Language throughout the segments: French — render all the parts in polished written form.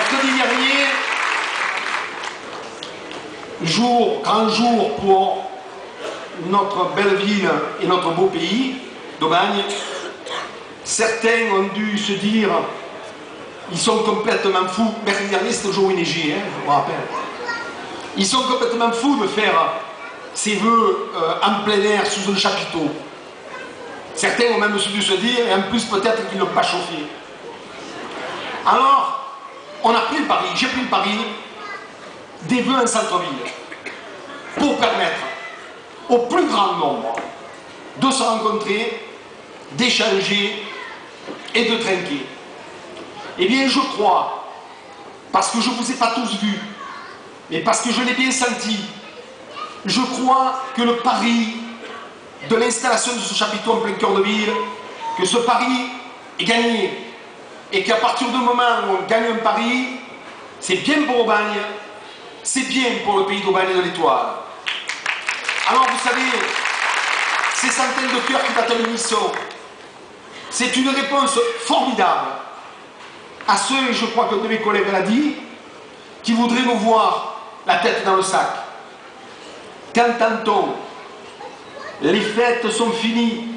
Mercredi dernier, grand jour pour notre belle ville et notre beau pays d'Aubagne, certains ont dû se dire ils sont complètement fous. Mercredi dernier, c'était le jour où il neigeait, hein, je me rappelle. Ils sont complètement fous de faire ces vœux en plein air sous un chapiteau. Certains ont même dû se dire, et en plus peut-être qu'ils n'ont pas chauffé. Alors, on a pris le pari, j'ai pris le pari des vœux en centre-ville pour permettre au plus grand nombre de se rencontrer, d'échanger et de trinquer. Eh bien, je crois, parce que je ne vous ai pas tous vus, mais parce que je l'ai bien senti, je crois que le pari de l'installation de ce chapiteau en plein cœur de ville, que ce pari est gagné. Et qu'à partir du moment où on gagne un pari, c'est bien pour Aubagne, c'est bien pour le pays d'Aubagne et de l'Étoile. Alors vous savez, ces centaines de cœurs qui battent à l'unisson, c'est une réponse formidable à ceux, et je crois qu'un de mes collègues l'a dit, qui voudraient nous voir la tête dans le sac. Qu'entend-on? Les fêtes sont finies,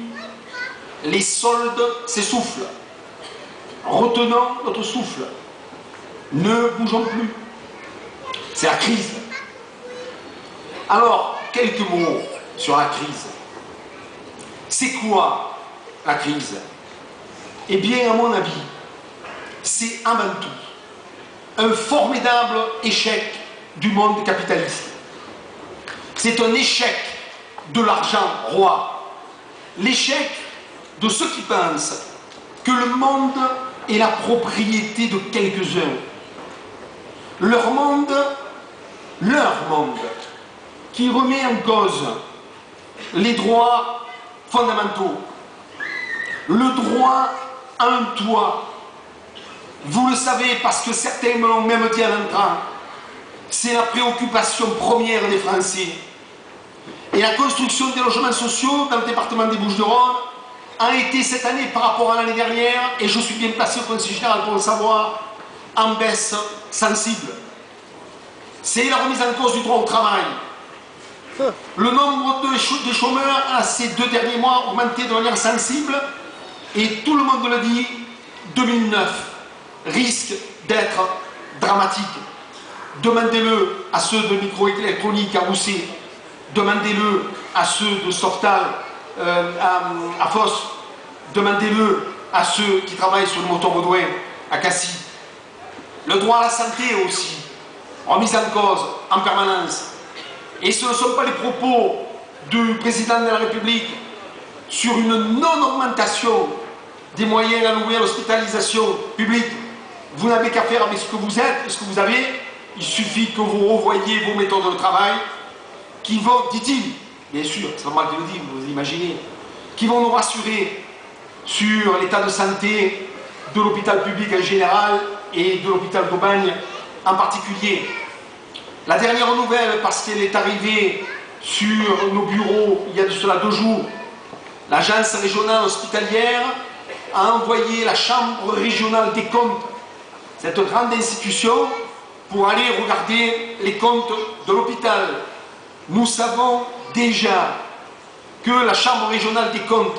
les soldes s'essoufflent. Retenons notre souffle, ne bougeons plus. C'est la crise. Alors, quelques mots sur la crise. C'est quoi la crise? Eh bien, à mon avis, c'est avant tout un formidable échec du monde capitaliste. C'est un échec de l'argent roi. L'échec de ceux qui pensent que le monde est la propriété de quelques-uns. Leur monde, qui remet en cause les droits fondamentaux, le droit à un toit. Vous le savez parce que certains me l'ont même dit en entrant, c'est la préoccupation première des Français. Et la construction des logements sociaux dans le département des Bouches-du-Rhône a été cette année par rapport à l'année dernière, et je suis bien placé au Conseil général pour le savoir, en baisse sensible. C'est la remise en cause du droit au travail. Le nombre de chômeurs a ces 2 derniers mois augmenté de manière sensible, et tout le monde le dit, 2009 risque d'être dramatique. Demandez-le à ceux de microélectronique à Rousset, demandez-le à ceux de Softal à Fos, demandez-le à ceux qui travaillent sur le moteur Baudouin à Cassis. Le droit à la santé aussi, remis en cause en permanence. Et ce ne sont pas les propos du président de la République sur une non-augmentation des moyens alloués à l'hospitalisation publique. Vous n'avez qu'à faire avec ce que vous êtes et ce que vous avez. Il suffit que vous revoyiez vos méthodes de travail qui vont, dit-il, bien sûr, c'est pas moi qui le dis, vous imaginez, qui vont nous rassurer sur l'état de santé de l'hôpital public en général et de l'hôpital d'Aubagne en particulier. La dernière nouvelle, parce qu'elle est arrivée sur nos bureaux il y a de cela 2 jours, l'agence régionale hospitalière a envoyé la chambre régionale des comptes, cette grande institution, pour aller regarder les comptes de l'hôpital. Nous savons déjà que la chambre régionale des comptes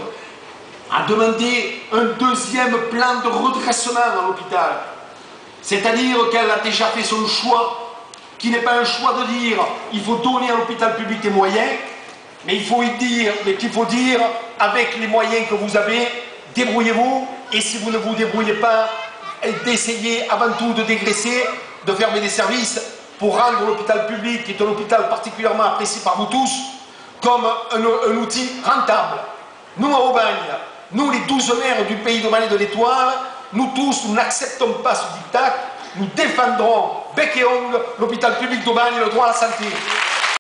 a demandé un 2e plan de redressement à l'hôpital. C'est-à-dire qu'elle a déjà fait son choix, qui n'est pas un choix de dire il faut donner à l'hôpital public des moyens, mais il faut qu'il faut dire avec les moyens que vous avez, débrouillez-vous, et si vous ne vous débrouillez pas, d'essayer avant tout de dégraisser, de fermer des services pour rendre l'hôpital public, qui est un hôpital particulièrement apprécié par vous tous, comme un outil rentable. Nous, à Aubagne, nous les 12 maires du pays d'Aubagne et de l'Étoile, nous tous, nous n'acceptons pas ce diktat, nous défendrons bec et ongle l'hôpital public d'Aubagne et le droit à la santé.